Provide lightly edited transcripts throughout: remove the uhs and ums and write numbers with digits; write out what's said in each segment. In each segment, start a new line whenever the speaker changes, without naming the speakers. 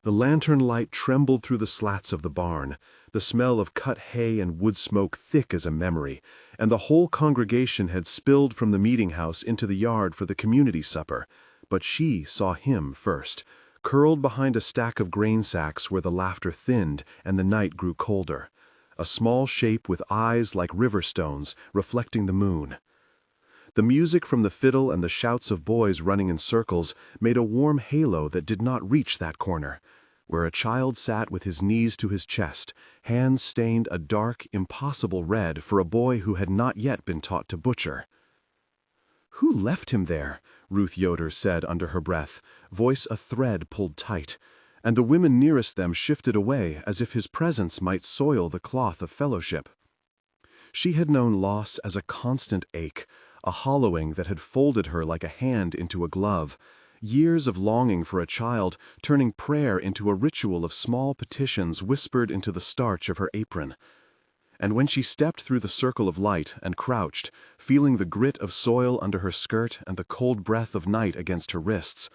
The lantern light trembled through the slats of the barn, the smell of cut hay and wood smoke thick as a memory, and the whole congregation had spilled from the meeting house into the yard for the community supper. But she saw him first, curled behind a stack of grain sacks where the laughter thinned and the night grew colder. A small shape with eyes like river stones, reflecting the moon. The music from the fiddle and the shouts of boys running in circles made a warm halo that did not reach that corner, where a child sat with his knees to his chest, hands stained a dark, impossible red for a boy who had not yet been taught to butcher. "Who left him there?" Ruth Yoder said under her breath, voice a thread pulled tight, and the women nearest them shifted away as if his presence might soil the cloth of fellowship. She had known loss as a constant ache, a hollowing that had folded her like a hand into a glove, years of longing for a child turning prayer into a ritual of small petitions whispered into the starch of her apron. And when she stepped through the circle of light and crouched, feeling the grit of soil under her skirt and the cold breath of night against her wrists,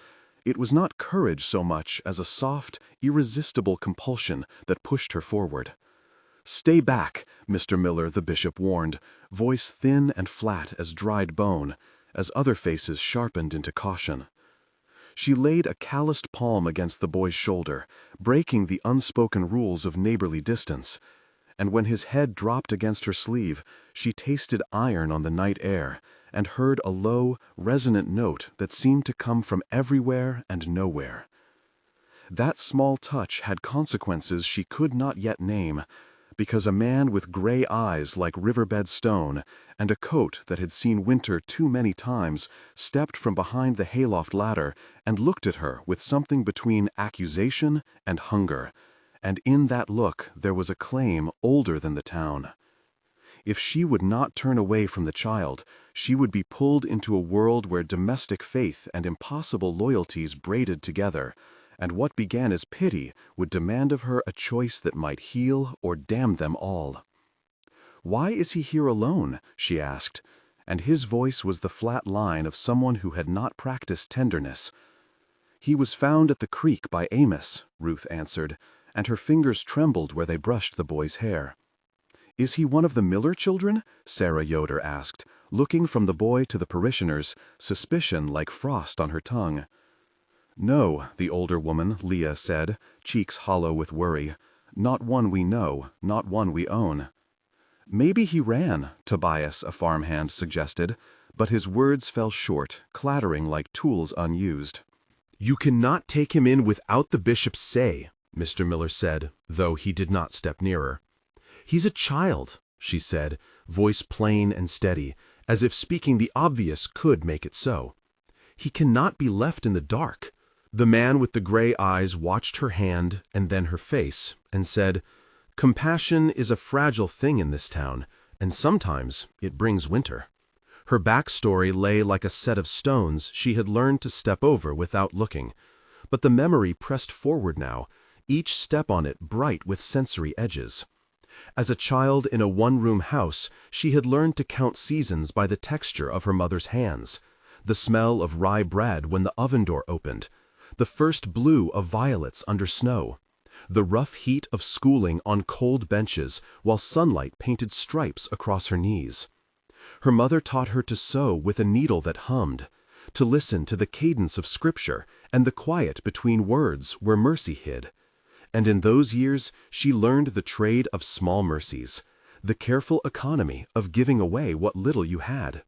it was not courage so much as a soft, irresistible compulsion that pushed her forward. "Stay back," Mr. Miller, the bishop, warned, voice thin and flat as dried bone, as other faces sharpened into caution. She laid a calloused palm against the boy's shoulder, breaking the unspoken rules of neighborly distance, and when his head dropped against her sleeve, she tasted iron on the night air and heard a low, resonant note that seemed to come from everywhere and nowhere. That small touch had consequences she could not yet name, because a man with gray eyes like riverbed stone and a coat that had seen winter too many times stepped from behind the hayloft ladder and looked at her with something between accusation and hunger, and in that look there was a claim older than the town. If she would not turn away from the child, she would be pulled into a world where domestic faith and impossible loyalties braided together, and what began as pity would demand of her a choice that might heal or damn them all. "Why is he here alone?" she asked, and his voice was the flat line of someone who had not practiced tenderness. "He was found at the creek by Amish," Ruth answered, and her fingers trembled where they brushed the boy's hair. "Is he one of the Miller children?" Sarah Yoder asked, looking from the boy to the parishioners, suspicion like frost on her tongue. "No," the older woman, Leah, said, cheeks hollow with worry. "Not one we know, not one we own." "Maybe he ran," Tobias, a farmhand, suggested, but his words fell short, clattering like tools unused. "You cannot take him in without the bishop's say," Mr. Miller said, though he did not step nearer. "He's a child," she said, voice plain and steady, as if speaking the obvious could make it so. "He cannot be left in the dark." The man with the gray eyes watched her hand and then her face, and said, "Compassion is a fragile thing in this town, and sometimes it brings winter." Her backstory lay like a set of stones she had learned to step over without looking, but the memory pressed forward now, each step on it bright with sensory edges. As a child in a one-room house, she had learned to count seasons by the texture of her mother's hands, the smell of rye bread when the oven door opened, the first blue of violets under snow, the rough heat of schooling on cold benches while sunlight painted stripes across her knees. Her mother taught her to sew with a needle that hummed, to listen to the cadence of scripture and the quiet between words where mercy hid. And in those years she learned the trade of small mercies, the careful economy of giving away what little you had.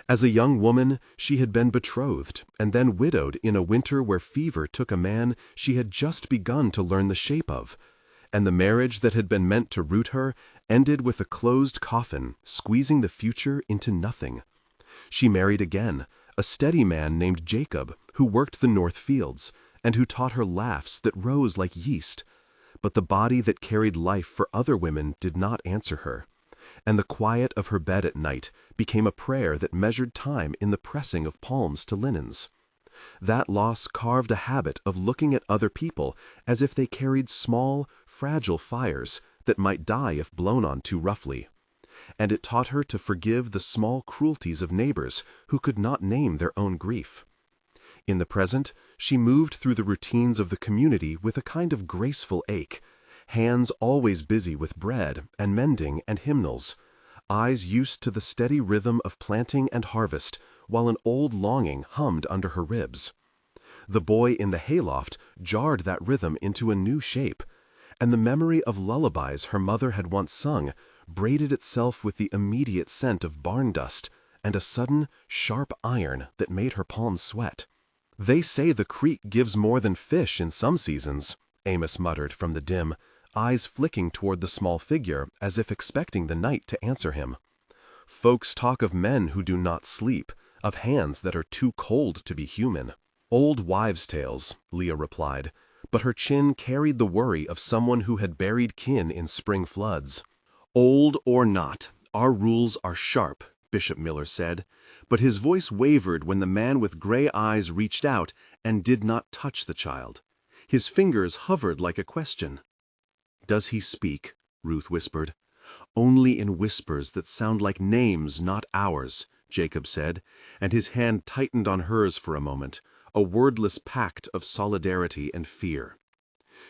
As a young woman, she had been betrothed and then widowed in a winter where fever took a man she had just begun to learn the shape of, and the marriage that had been meant to root her ended with a closed coffin, squeezing the future into nothing. She married again, a steady man named Jacob, who worked the north fields, and who taught her laughs that rose like yeast. But the body that carried life for other women did not answer her, and the quiet of her bed at night became a prayer that measured time in the pressing of palms to linens. That loss carved a habit of looking at other people as if they carried small, fragile fires that might die if blown on too roughly. And it taught her to forgive the small cruelties of neighbors who could not name their own grief. In the present, she moved through the routines of the community with a kind of graceful ache, hands always busy with bread and mending and hymnals, eyes used to the steady rhythm of planting and harvest, while an old longing hummed under her ribs. The boy in the hayloft jarred that rhythm into a new shape, and the memory of lullabies her mother had once sung braided itself with the immediate scent of barn dust and a sudden, sharp iron that made her palms sweat. "They say the creek gives more than fish in some seasons," Amos muttered from the dim, eyes flicking toward the small figure as if expecting the night to answer him. "Folks talk of men who do not sleep, of hands that are too cold to be human." "Old wives' tales," Leah replied, but her chin carried the worry of someone who had buried kin in spring floods. "Old or not, our rules are sharp," Bishop Miller said, but his voice wavered when the man with gray eyes reached out and did not touch the child. His fingers hovered like a question. "Does he speak?" Ruth whispered. "Only in whispers that sound like names, not ours," Jacob said, and his hand tightened on hers for a moment, a wordless pact of solidarity and fear.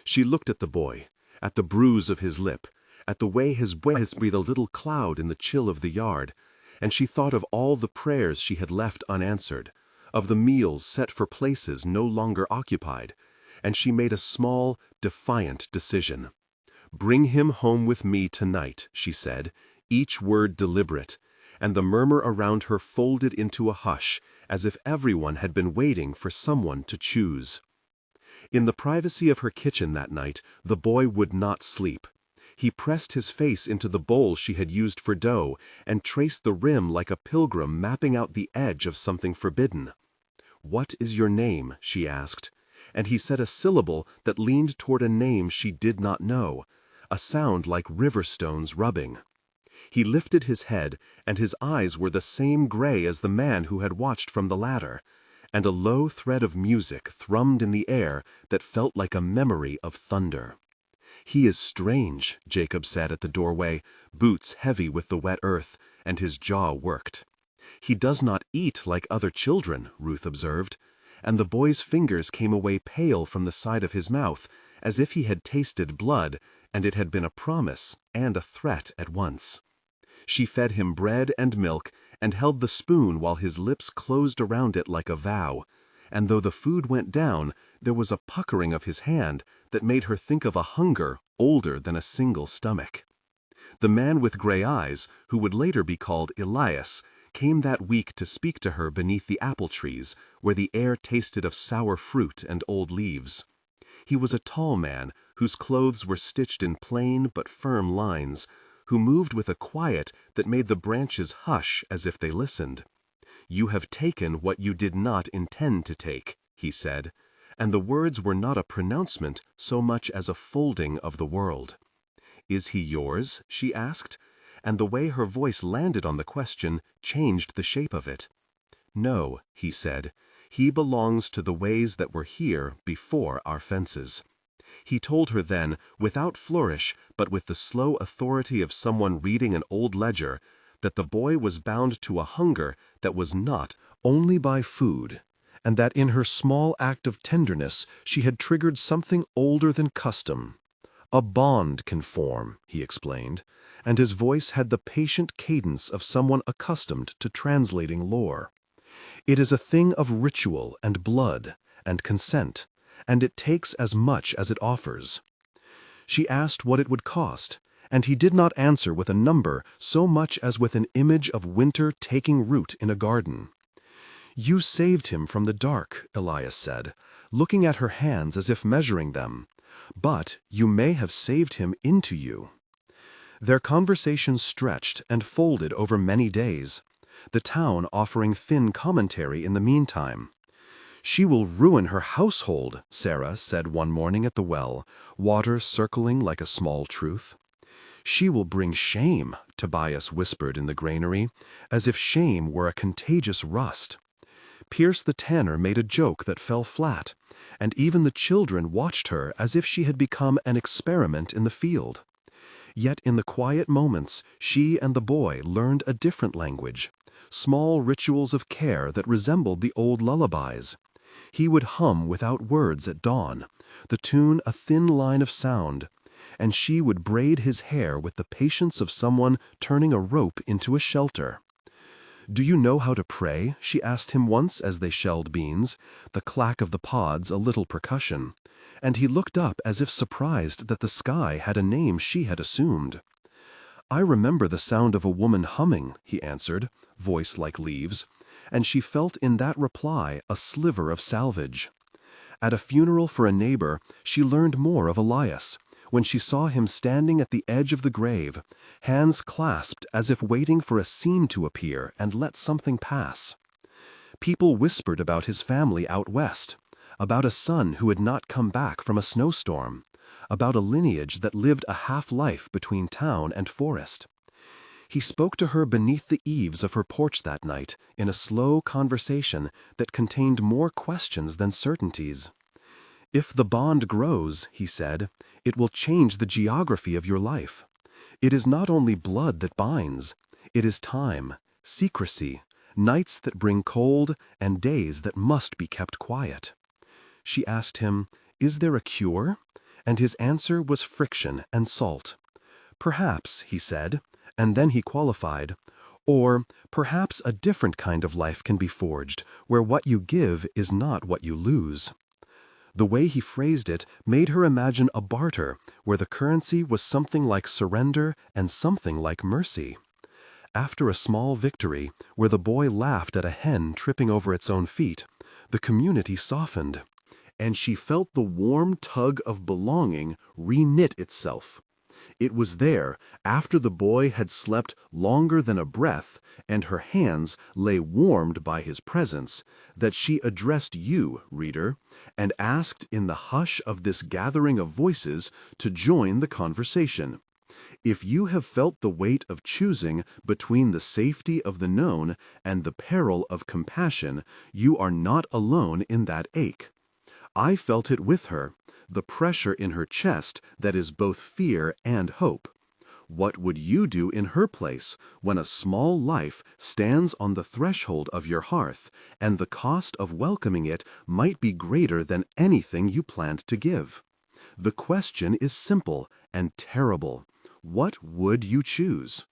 She looked at the boy, at the bruise of his lip, at the way his breath breathed a little cloud in the chill of the yard, and she thought of all the prayers she had left unanswered, of the meals set for places no longer occupied, and she made a small, defiant decision. "Bring him home with me tonight," she said, each word deliberate, and the murmur around her folded into a hush, as if everyone had been waiting for someone to choose. In the privacy of her kitchen that night, the boy would not sleep. He pressed his face into the bowl she had used for dough and traced the rim like a pilgrim mapping out the edge of something forbidden. "What is your name?" she asked, and he said a syllable that leaned toward a name she did not know, a sound like river stones rubbing. He lifted his head, and his eyes were the same gray as the man who had watched from the ladder, and a low thread of music thrummed in the air that felt like a memory of thunder. "He is strange," Jacob said at the doorway, boots heavy with the wet earth, and his jaw worked. "He does not eat like other children," Ruth observed, and the boy's fingers came away pale from the side of his mouth, as if he had tasted blood, and it had been a promise and a threat at once. She fed him bread and milk and held the spoon while his lips closed around it like a vow, and though the food went down, there was a puckering of his hand that made her think of a hunger older than a single stomach. The man with gray eyes, who would later be called Elias, came that week to speak to her beneath the apple trees, where the air tasted of sour fruit and old leaves. He was a tall man, whose clothes were stitched in plain but firm lines, who moved with a quiet that made the branches hush as if they listened. "You have taken what you did not intend to take," he said, and the words were not a pronouncement so much as a folding of the world. "Is he yours?" she asked, and the way her voice landed on the question changed the shape of it. "No," he said, "he belongs to the ways that were here before our fences." He told her then, without flourish, but with the slow authority of someone reading an old ledger, that the boy was bound to a hunger that was not only by food, and that in her small act of tenderness she had triggered something older than custom. "A bond can form," he explained, and his voice had the patient cadence of someone accustomed to translating lore. "It is a thing of ritual and blood and consent, and it takes as much as it offers." She asked what it would cost, and he did not answer with a number so much as with an image of winter taking root in a garden. "You saved him from the dark," Elias said, looking at her hands as if measuring them, "but you may have saved him into you." Their conversation stretched and folded over many days, the town offering thin commentary in the meantime. "She will ruin her household," Sarah said one morning at the well, water circling like a small truth. "She will bring shame," Tobias whispered in the granary, as if shame were a contagious rust. Pierce the tanner made a joke that fell flat, and even the children watched her as if she had become an experiment in the field. Yet in the quiet moments, she and the boy learned a different language, small rituals of care that resembled the old lullabies. He would hum without words at dawn, the tune a thin line of sound, and she would braid his hair with the patience of someone turning a rope into a shelter. "Do you know how to pray?" she asked him once as they shelled beans, the clack of the pods a little percussion, and he looked up as if surprised that the sky had a name she had assumed. "I remember the sound of a woman humming," he answered, voice like leaves, and she felt in that reply a sliver of salvage. At a funeral for a neighbor, she learned more of Elias, when she saw him standing at the edge of the grave, hands clasped as if waiting for a scene to appear and let something pass. People whispered about his family out west, about a son who had not come back from a snowstorm, about a lineage that lived a half-life between town and forest. He spoke to her beneath the eaves of her porch that night in a slow conversation that contained more questions than certainties. "If the bond grows," he said, "it will change the geography of your life. It is not only blood that binds, it is time, secrecy, nights that bring cold and days that must be kept quiet." She asked him, "Is there a cure?" And his answer was friction and salt. "Perhaps," he said, and then he qualified, "or perhaps a different kind of life can be forged, where what you give is not what you lose." The way he phrased it made her imagine a barter where the currency was something like surrender and something like mercy. After a small victory, where the boy laughed at a hen tripping over its own feet, the community softened, and she felt the warm tug of belonging reknit itself. It was there, after the boy had slept longer than a breath and her hands lay warmed by his presence, that she addressed you, reader, and asked in the hush of this gathering of voices to join the conversation. If you have felt the weight of choosing between the safety of the known and the peril of compassion, you are not alone in that ache. I felt it with her, the pressure in her chest that is both fear and hope. What would you do in her place when a small life stands on the threshold of your hearth, and the cost of welcoming it might be greater than anything you planned to give? The question is simple and terrible. What would you choose?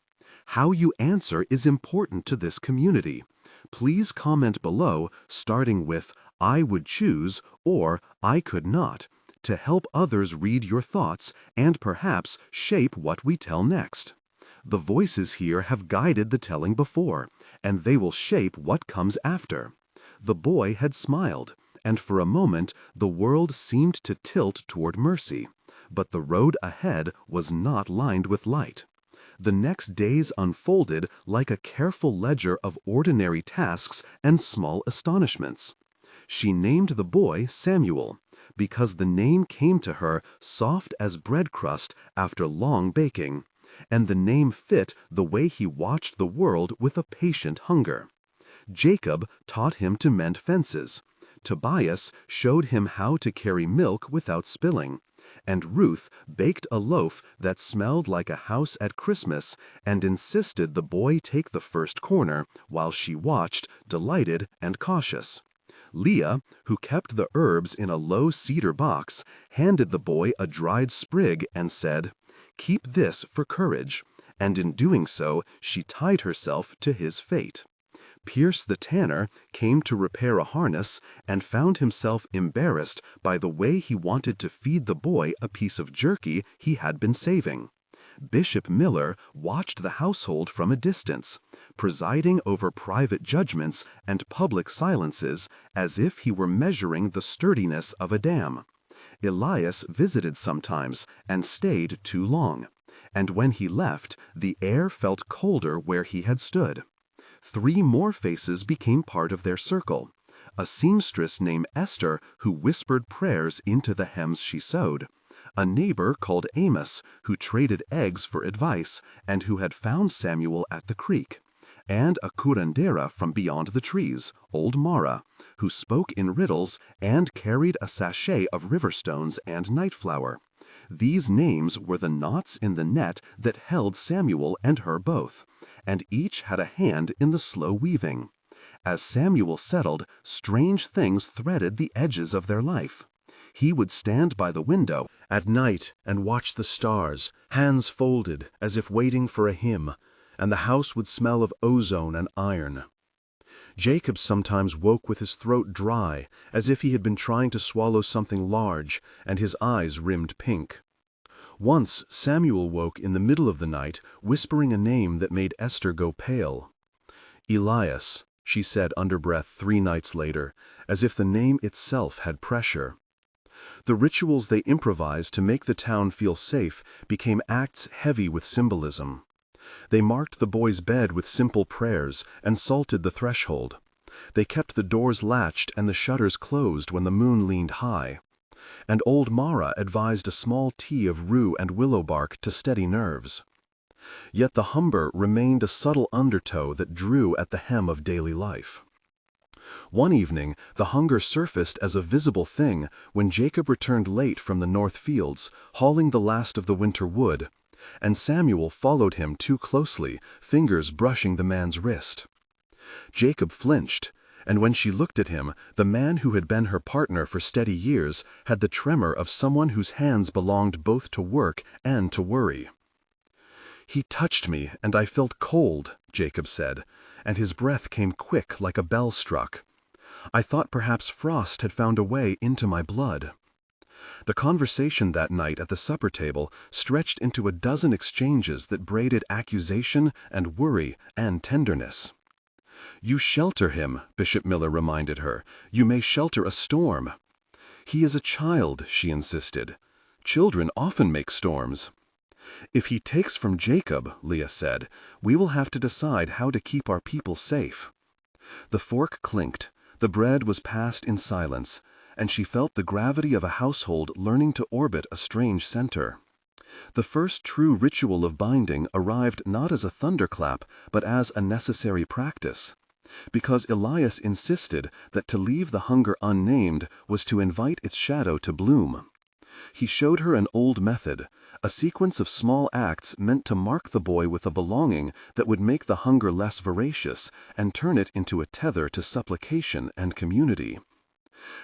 How you answer is important to this community. Please comment below, starting with "I would choose" or "I could not," to help others read your thoughts and perhaps shape what we tell next. The voices here have guided the telling before, and they will shape what comes after. The boy had smiled, and for a moment the world seemed to tilt toward mercy, but the road ahead was not lined with light. The next days unfolded like a careful ledger of ordinary tasks and small astonishments. She named the boy Samuel, because the name came to her soft as bread crust after long baking, and the name fit the way he watched the world with a patient hunger. Jacob taught him to mend fences. Tobias showed him how to carry milk without spilling, and Ruth baked a loaf that smelled like a house at Christmas and insisted the boy take the first corner while she watched, delighted and cautious. Leah, who kept the herbs in a low cedar box, handed the boy a dried sprig and said, "Keep this for courage," and in doing so she tied herself to his fate. Pierce the tanner came to repair a harness and found himself embarrassed by the way he wanted to feed the boy a piece of jerky he had been saving. Bishop Miller watched the household from a distance, presiding over private judgments and public silences as if he were measuring the sturdiness of a dam. Elias visited sometimes and stayed too long, and when he left, the air felt colder where he had stood. 3 more faces became part of their circle. A seamstress named Esther who whispered prayers into the hems she sewed, a neighbor called Amos who traded eggs for advice and who had found Samuel at the creek, and a curandera from beyond the trees, old Mara, who spoke in riddles and carried a sachet of river stones and nightflower. These names were the knots in the net that held Samuel and her both, and each had a hand in the slow weaving. As Samuel settled, strange things threaded the edges of their life. He would stand by the window at night and watch the stars, hands folded as if waiting for a hymn, and the house would smell of ozone and iron. Jacob sometimes woke with his throat dry, as if he had been trying to swallow something large, and his eyes rimmed pink. Once Samuel woke in the middle of the night, whispering a name that made Esther go pale. "Elias," she said under breath 3 nights later, as if the name itself had pressure. The rituals they improvised to make the town feel safe became acts heavy with symbolism. They marked the boy's bed with simple prayers and salted the threshold. They kept the doors latched and the shutters closed when the moon leaned high. And old Mara advised a small tea of rue and willow bark to steady nerves. Yet the hunger remained a subtle undertow that drew at the hem of daily life. One evening, the hunger surfaced as a visible thing when Jacob returned late from the north fields, hauling the last of the winter wood, and Samuel followed him too closely, fingers brushing the man's wrist. Jacob flinched, and when she looked at him, the man who had been her partner for steady years had the tremor of someone whose hands belonged both to work and to worry. "He touched me, and I felt cold," Jacob said, and his breath came quick like a bell struck. "I thought perhaps frost had found a way into my blood." The conversation that night at the supper table stretched into a dozen exchanges that braided accusation and worry and tenderness. "You shelter him," Bishop Miller reminded her. "You may shelter a storm." "He is a child," she insisted. "Children often make storms." "If he takes from Jacob," Leah said, "we will have to decide how to keep our people safe." The fork clinked, the bread was passed in silence, and she felt the gravity of a household learning to orbit a strange center. The first true ritual of binding arrived not as a thunderclap, but as a necessary practice. Because Elias insisted that to leave the hunger unnamed was to invite its shadow to bloom. He showed her an old method, a sequence of small acts meant to mark the boy with a belonging that would make the hunger less voracious and turn it into a tether to supplication and community.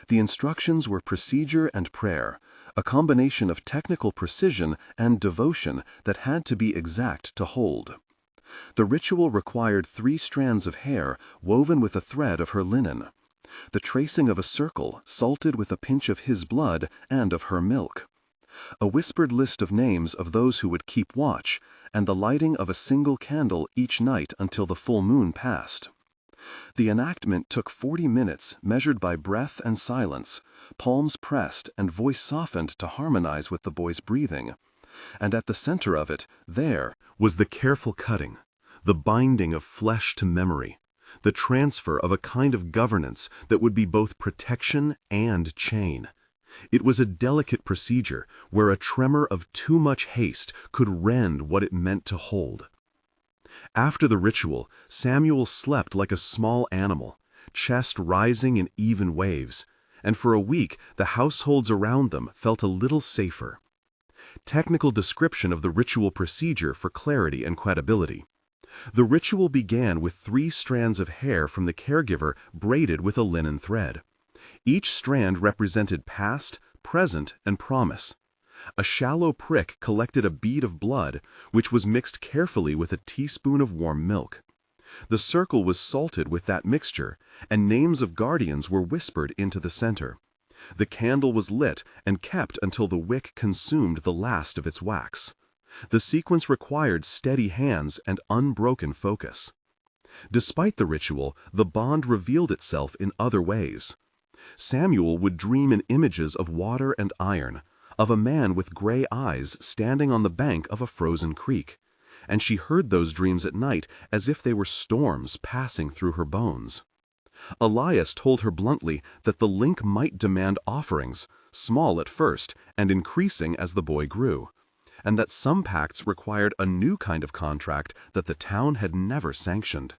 The instructions were procedure and prayer, a combination of technical precision and devotion that had to be exact to hold. The ritual required 3 strands of hair woven with a thread of her linen, the tracing of a circle salted with a pinch of his blood and of her milk, a whispered list of names of those who would keep watch, and the lighting of a single candle each night until the full moon passed. The enactment took 40 minutes, measured by breath and silence, palms pressed and voice softened to harmonize with the boy's breathing. And at the center of it, there, was the careful cutting, the binding of flesh to memory, the transfer of a kind of governance that would be both protection and chain. It was a delicate procedure where a tremor of too much haste could rend what it meant to hold. After the ritual, Samuel slept like a small animal, chest rising in even waves, and for a week the households around them felt a little safer. Technical description of the ritual procedure for clarity and credibility. The ritual began with 3 strands of hair from the caregiver braided with a linen thread. Each strand represented past, present, and promise. A shallow prick collected a bead of blood, which was mixed carefully with a teaspoon of warm milk. The circle was salted with that mixture, and names of guardians were whispered into the center. The candle was lit and kept until the wick consumed the last of its wax. The sequence required steady hands and unbroken focus. Despite the ritual, the bond revealed itself in other ways. Samuel would dream in images of water and iron, of a man with gray eyes standing on the bank of a frozen creek, and she heard those dreams at night as if they were storms passing through her bones. Elias told her bluntly that the link might demand offerings, small at first and increasing as the boy grew, and that some pacts required a new kind of contract that the town had never sanctioned.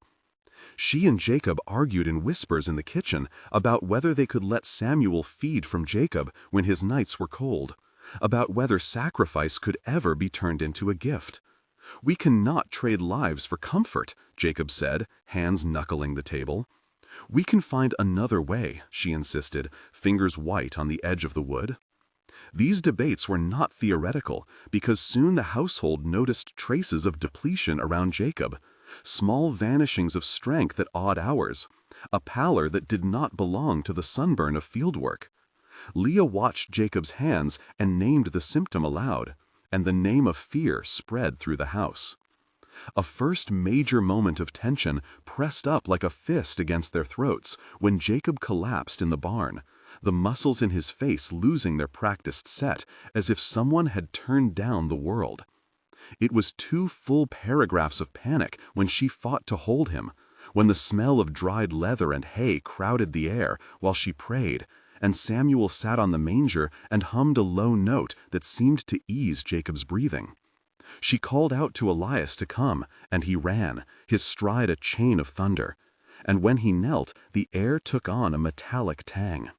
She and Jacob argued in whispers in the kitchen about whether they could let Samuel feed from Jacob when his nights were cold, about whether sacrifice could ever be turned into a gift. "We cannot trade lives for comfort," Jacob said, hands knuckling the table. "We can find another way," she insisted, fingers white on the edge of the wood. These debates were not theoretical, because soon the household noticed traces of depletion around Jacob, small vanishings of strength at odd hours, a pallor that did not belong to the sunburn of fieldwork. Leah watched Jacob's hands and named the symptom aloud, and the name of fear spread through the house. A first major moment of tension pressed up like a fist against their throats when Jacob collapsed in the barn, the muscles in his face losing their practiced set, as if someone had turned down the world. It was 2 full paragraphs of panic when she fought to hold him, when the smell of dried leather and hay crowded the air while she prayed, and Samuel sat on the manger and hummed a low note that seemed to ease Jacob's breathing. She called out to Elias to come, and he ran, his stride a chain of thunder. And when he knelt, the air took on a metallic tang.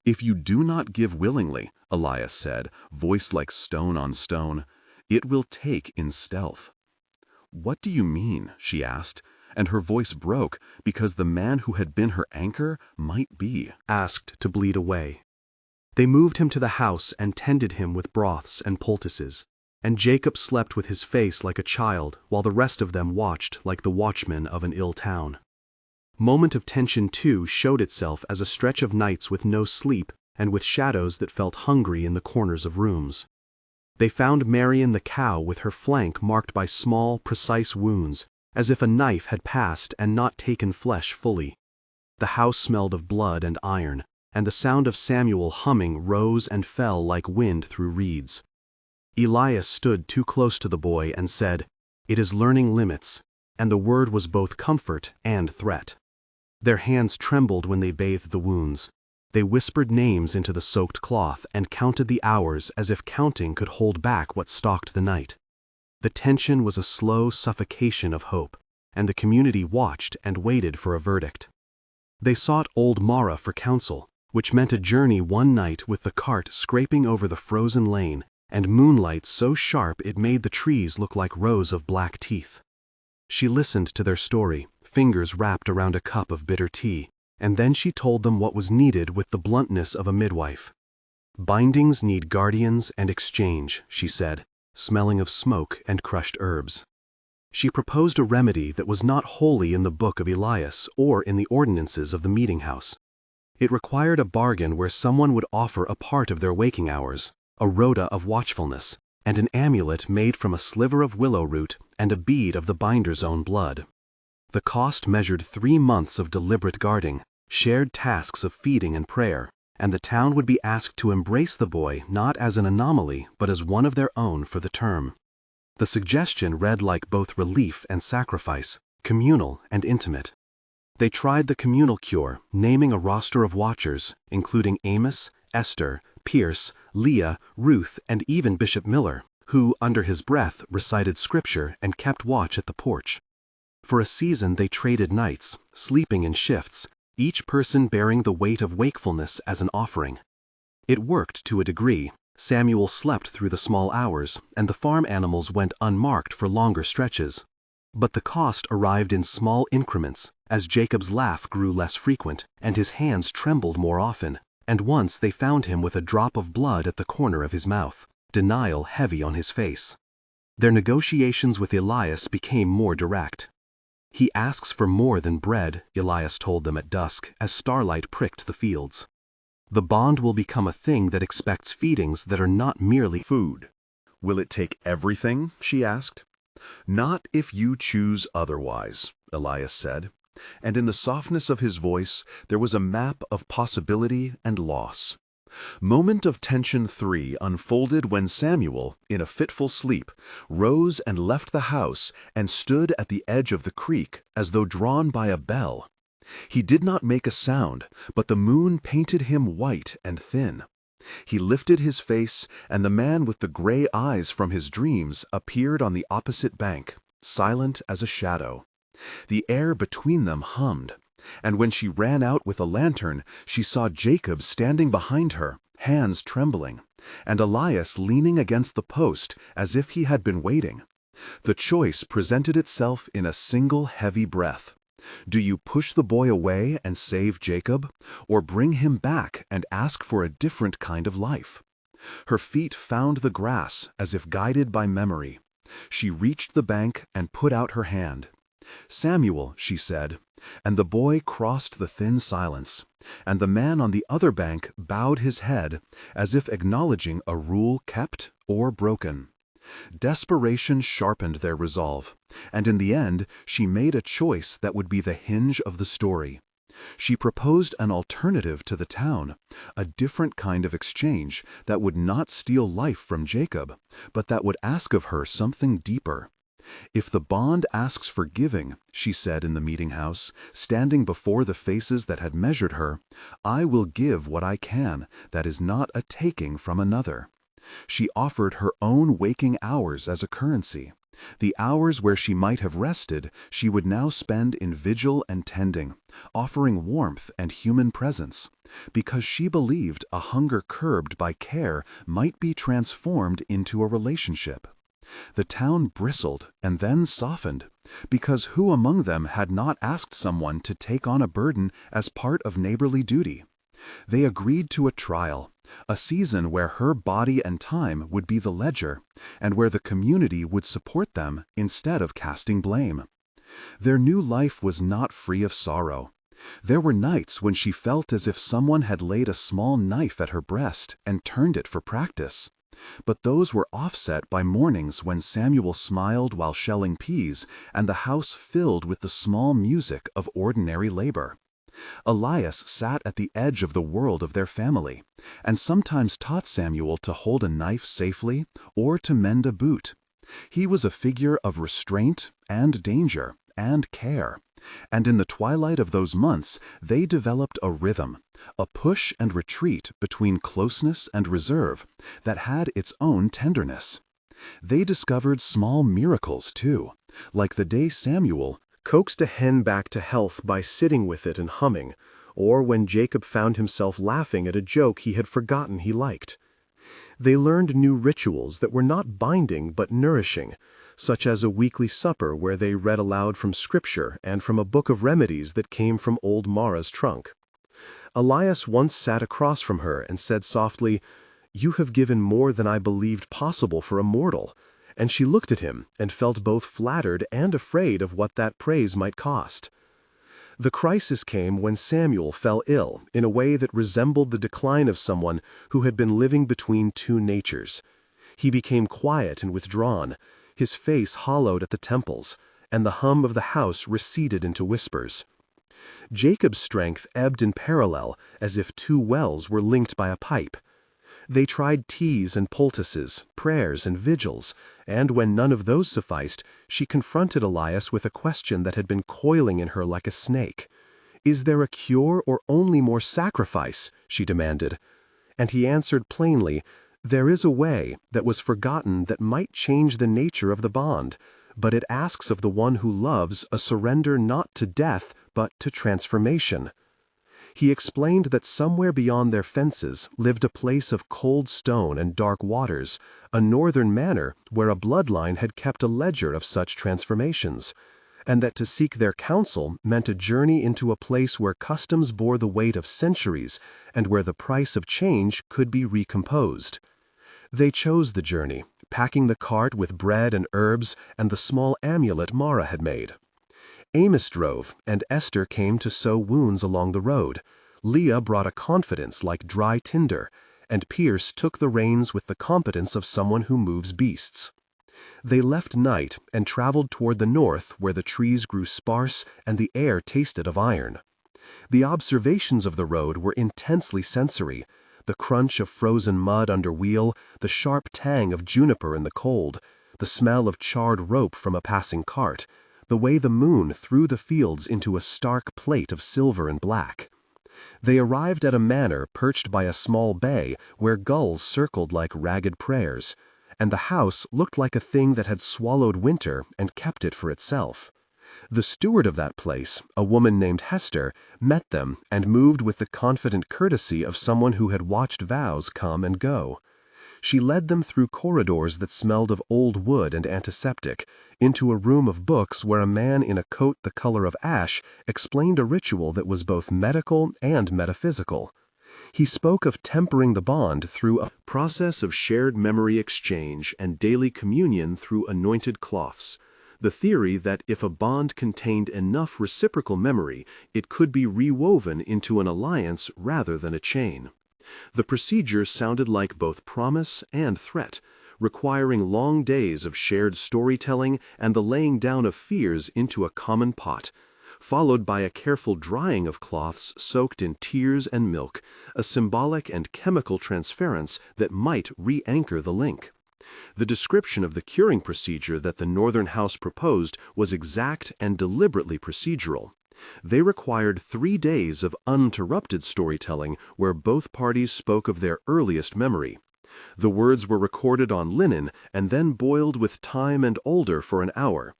"If you do not give willingly," Elias said, voice like stone on stone, "it will take in stealth." "What do you mean?" she asked, and her voice broke because the man who had been her anchor might be asked to bleed away. They moved him to the house and tended him with broths and poultices, and Jacob slept with his face like a child while the rest of them watched like the watchmen of an ill town. Moment of tension, too, showed itself as a stretch of nights with no sleep and with shadows that felt hungry in the corners of rooms. They found Marion the cow with her flank marked by small, precise wounds, as if a knife had passed and not taken flesh fully. The house smelled of blood and iron, and the sound of Samuel humming rose and fell like wind through reeds. Elias stood too close to the boy and said, "It is learning limits," and the word was both comfort and threat. Their hands trembled when they bathed the wounds. They whispered names into the soaked cloth and counted the hours as if counting could hold back what stalked the night. The tension was a slow suffocation of hope, and the community watched and waited for a verdict. They sought old Mara for counsel, which meant a journey one night with the cart scraping over the frozen lane and moonlight so sharp it made the trees look like rows of black teeth. She listened to their story, fingers wrapped around a cup of bitter tea, and then she told them what was needed with the bluntness of a midwife. "Bindings need guardians and exchange," she said, smelling of smoke and crushed herbs. She proposed a remedy that was not wholly in the book of Elias or in the ordinances of the meeting house. It required a bargain where someone would offer a part of their waking hours, a rhoda of watchfulness, and an amulet made from a sliver of willow root and a bead of the binder's own blood. The cost measured 3 months of deliberate guarding, shared tasks of feeding and prayer, and the town would be asked to embrace the boy not as an anomaly but as one of their own for the term. The suggestion read like both relief and sacrifice, communal and intimate. They tried the communal cure, naming a roster of watchers, including Amos, Esther, Pierce, Leah, Ruth, and even Bishop Miller, who, under his breath, recited scripture and kept watch at the porch. For a season they traded nights, sleeping in shifts, each person bearing the weight of wakefulness as an offering. It worked to a degree. Samuel slept through the small hours, and the farm animals went unmarked for longer stretches. But the cost arrived in small increments, as Jacob's laugh grew less frequent, and his hands trembled more often, and once they found him with a drop of blood at the corner of his mouth, denial heavy on his face. Their negotiations with Elias became more direct. "He asks for more than bread," Elias told them at dusk, as starlight pricked the fields. "The bond will become a thing that expects feedings that are not merely food." "Will it take everything?" she asked. "Not if you choose otherwise," Elias said, and in the softness of his voice there was a map of possibility and loss. Moment of tension 3 unfolded when Samuel, in a fitful sleep, rose and left the house and stood at the edge of the creek as though drawn by a bell. He did not make a sound, but the moon painted him white and thin. He lifted his face, and the man with the gray eyes from his dreams appeared on the opposite bank, silent as a shadow. The air between them hummed, and when she ran out with a lantern, she saw Jacob standing behind her, hands trembling, and Elias leaning against the post as if he had been waiting. The choice presented itself in a single heavy breath. Do you push the boy away and save Jacob, or bring him back and ask for a different kind of life? Her feet found the grass as if guided by memory. She reached the bank and put out her hand. "Samuel," she said, and the boy crossed the thin silence, and the man on the other bank bowed his head as if acknowledging a rule kept or broken. Desperation sharpened their resolve, and in the end she made a choice that would be the hinge of the story. She proposed an alternative to the town, a different kind of exchange that would not steal life from Jacob, but that would ask of her something deeper. "If the bond asks for giving," she said in the meeting house, standing before the faces that had measured her, "I will give what I can that is not a taking from another." She offered her own waking hours as a currency. The hours where she might have rested, she would now spend in vigil and tending, offering warmth and human presence, because she believed a hunger curbed by care might be transformed into a relationship. The town bristled and then softened, because who among them had not asked someone to take on a burden as part of neighborly duty? They agreed to a trial, a season where her body and time would be the ledger, and where the community would support them instead of casting blame. Their new life was not free of sorrow. There were nights when she felt as if someone had laid a small knife at her breast and turned it for practice. But those were offset by mornings when Samuel smiled while shelling peas and the house filled with the small music of ordinary labor. Elias sat at the edge of the world of their family, and sometimes taught Samuel to hold a knife safely or to mend a boot. He was a figure of restraint and danger and care, and in the twilight of those months they developed a rhythm, a push and retreat between closeness and reserve that had its own tenderness. They discovered small miracles, too, like the day Samuel coaxed a hen back to health by sitting with it and humming, or when Jacob found himself laughing at a joke he had forgotten he liked. They learned new rituals that were not binding but nourishing, such as a weekly supper where they read aloud from Scripture and from a book of remedies that came from old Mara's trunk. Elias once sat across from her and said softly, "You have given more than I believed possible for a mortal," and she looked at him and felt both flattered and afraid of what that praise might cost. The crisis came when Samuel fell ill in a way that resembled the decline of someone who had been living between two natures. He became quiet and withdrawn, his face hollowed at the temples, and the hum of the house receded into whispers. Jacob's strength ebbed in parallel, as if two wells were linked by a pipe. They tried teas and poultices, prayers and vigils, and when none of those sufficed, she confronted Elias with a question that had been coiling in her like a snake. "Is there a cure or only more sacrifice?" she demanded. And he answered plainly, "There is a way that was forgotten that might change the nature of the bond, but it asks of the one who loves a surrender not to death but to transformation." He explained that somewhere beyond their fences lived a place of cold stone and dark waters, a northern manor where a bloodline had kept a ledger of such transformations, and that to seek their counsel meant a journey into a place where customs bore the weight of centuries and where the price of change could be recomposed. They chose the journey, packing the cart with bread and herbs and the small amulet Mara had made. Amos drove, and Esther came to sew wounds along the road. Leah brought a confidence like dry tinder, and Pierce took the reins with the competence of someone who moves beasts. They left night and traveled toward the north where the trees grew sparse and the air tasted of iron. The observations of the road were intensely sensory, the crunch of frozen mud under wheel, the sharp tang of juniper in the cold, the smell of charred rope from a passing cart, the way the moon threw the fields into a stark plate of silver and black. They arrived at a manor perched by a small bay where gulls circled like ragged prayers, and the house looked like a thing that had swallowed winter and kept it for itself. The steward of that place, a woman named Hester, met them and moved with the confident courtesy of someone who had watched vows come and go. She led them through corridors that smelled of old wood and antiseptic, into a room of books where a man in a coat the color of ash explained a ritual that was both medical and metaphysical. He spoke of tempering the bond through a process of shared memory exchange and daily communion through anointed cloths. The theory that if a bond contained enough reciprocal memory, it could be rewoven into an alliance rather than a chain. The procedure sounded like both promise and threat, requiring long days of shared storytelling and the laying down of fears into a common pot, followed by a careful drying of cloths soaked in tears and milk, a symbolic and chemical transference that might re-anchor the link. The description of the curing procedure that the Northern House proposed was exact and deliberately procedural. They required 3 days of uninterrupted storytelling where both parties spoke of their earliest memory. The words were recorded on linen and then boiled with thyme and alder for an hour.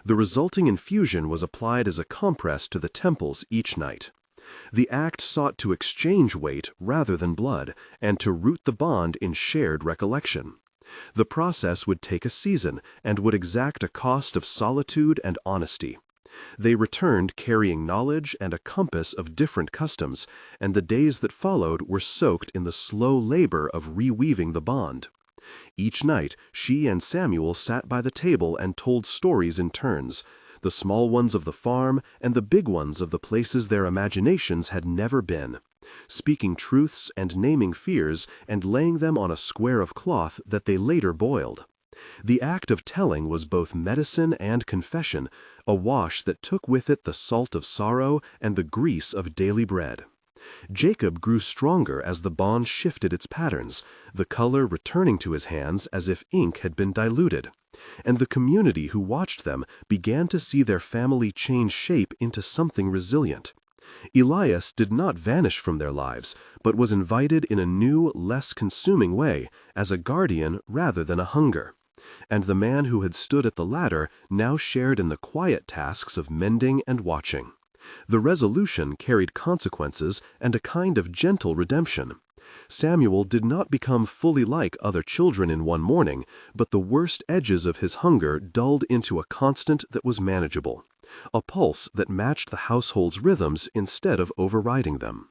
The resulting infusion was applied as a compress to the temples each night. The act sought to exchange weight rather than blood and to root the bond in shared recollection. The process would take a season and would exact a cost of solitude and honesty. They returned carrying knowledge and a compass of different customs, and the days that followed were soaked in the slow labor of reweaving the bond. Each night, she and Samuel sat by the table and told stories in turns, the small ones of the farm and the big ones of the places their imaginations had never been, speaking truths and naming fears and laying them on a square of cloth that they later boiled. The act of telling was both medicine and confession, a wash that took with it the salt of sorrow and the grease of daily bread. Jacob grew stronger as the bond shifted its patterns, the color returning to his hands as if ink had been diluted. And the community who watched them began to see their family change shape into something resilient. Elias did not vanish from their lives, but was invited in a new, less consuming way, as a guardian rather than a hunger. And the man who had stood at the ladder now shared in the quiet tasks of mending and watching. The resolution carried consequences and a kind of gentle redemption. Samuel did not become fully like other children in one morning, but the worst edges of his hunger dulled into a constant that was manageable, a pulse that matched the household's rhythms instead of overriding them.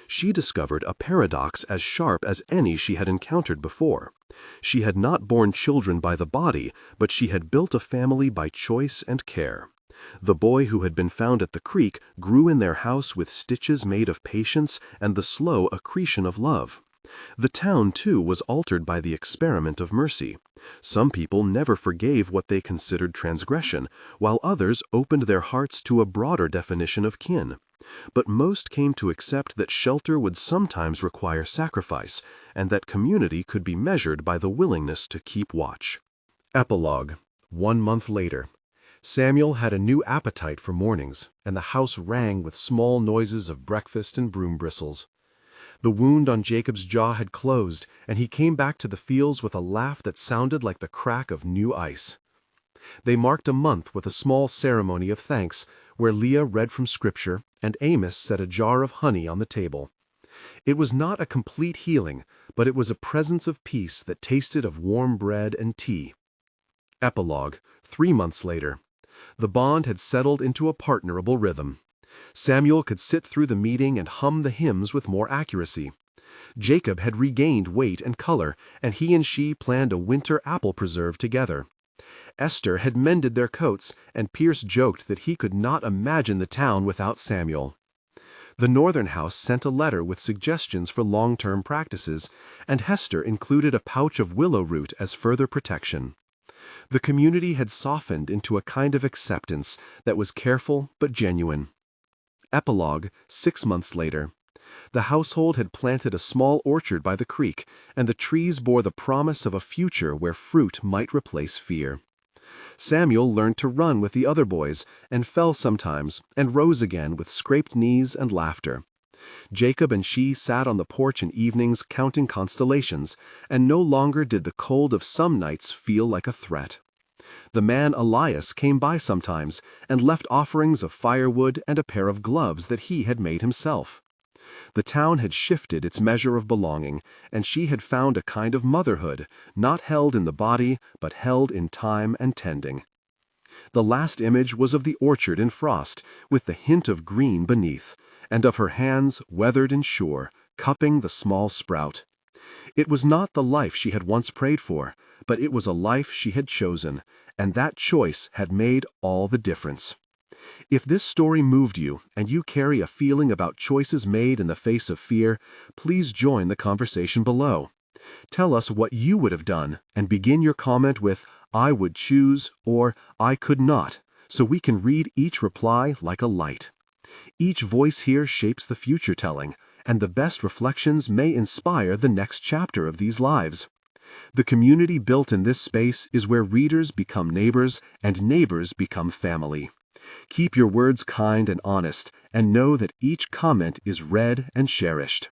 She discovered a paradox as sharp as any she had encountered before. She had not borne children by the body, but she had built a family by choice and care. The boy who had been found at the creek grew in their house with stitches made of patience and the slow accretion of love. The town, too, was altered by the experiment of mercy. Some people never forgave what they considered transgression, while others opened their hearts to a broader definition of kin. But most came to accept that shelter would sometimes require sacrifice, and that community could be measured by the willingness to keep watch. Epilogue. 1 month later. Samuel had a new appetite for mornings, and the house rang with small noises of breakfast and broom bristles. The wound on Jacob's jaw had closed, and he came back to the fields with a laugh that sounded like the crack of new ice. They marked a month with a small ceremony of thanks, where Leah read from Scripture and Amos set a jar of honey on the table. It was not a complete healing, but it was a presence of peace that tasted of warm bread and tea. Epilogue. 3 months later. The bond had settled into a partnerable rhythm. Samuel could sit through the meeting and hum the hymns with more accuracy. Jacob had regained weight and color, and he and she planned a winter apple preserve together. Esther had mended their coats, and Pierce joked that he could not imagine the town without Samuel. The Northern House sent a letter with suggestions for long-term practices, and Hester included a pouch of willow root as further protection. The community had softened into a kind of acceptance that was careful but genuine. Epilogue. 6 months later. The household had planted a small orchard by the creek, and the trees bore the promise of a future where fruit might replace fear. Samuel learned to run with the other boys, and fell sometimes, and rose again with scraped knees and laughter. Jacob and she sat on the porch in evenings counting constellations, and no longer did the cold of some nights feel like a threat. The man Elias came by sometimes, and left offerings of firewood and a pair of gloves that he had made himself. The town had shifted its measure of belonging, and she had found a kind of motherhood, not held in the body, but held in time and tending. The last image was of the orchard in frost, with the hint of green beneath, and of her hands, weathered and sure, cupping the small sprout. It was not the life she had once prayed for, but it was a life she had chosen, and that choice had made all the difference. If this story moved you, and you carry a feeling about choices made in the face of fear, please join the conversation below. Tell us what you would have done, and begin your comment with, "I would choose," or "I could not," so we can read each reply like a light. Each voice here shapes the future telling, and the best reflections may inspire the next chapter of these lives. The community built in this space is where readers become neighbors, and neighbors become family. Keep your words kind and honest, and know that each comment is read and cherished.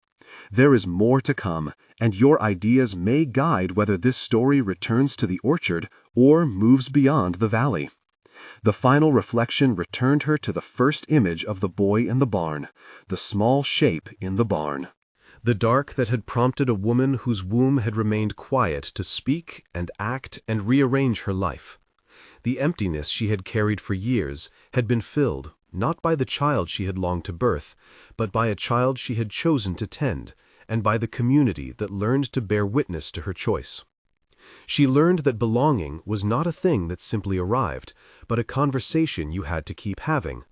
There is more to come, and your ideas may guide whether this story returns to the orchard or moves beyond the valley. The final reflection returned her to the first image of the boy in the barn, the small shape in the barn. The dark that had prompted a woman whose womb had remained quiet to speak and act and rearrange her life. The emptiness she had carried for years had been filled, not by the child she had longed to birth, but by a child she had chosen to tend, and by the community that learned to bear witness to her choice. She learned that belonging was not a thing that simply arrived, but a conversation you had to keep having,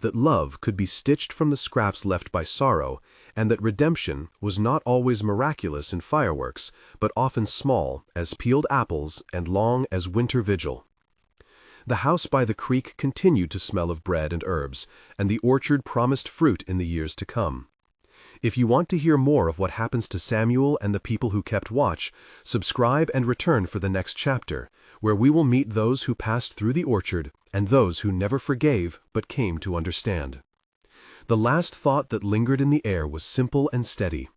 that love could be stitched from the scraps left by sorrow, and that redemption was not always miraculous in fireworks, but often small as peeled apples and long as winter vigil. The house by the creek continued to smell of bread and herbs, and the orchard promised fruit in the years to come. If you want to hear more of what happens to Samuel and the people who kept watch, subscribe and return for the next chapter, where we will meet those who passed through the orchard and those who never forgave but came to understand. The last thought that lingered in the air was simple and steady.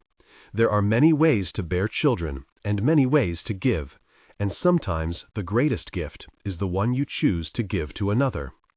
There are many ways to bear children and many ways to give, and sometimes the greatest gift is the one you choose to give to another.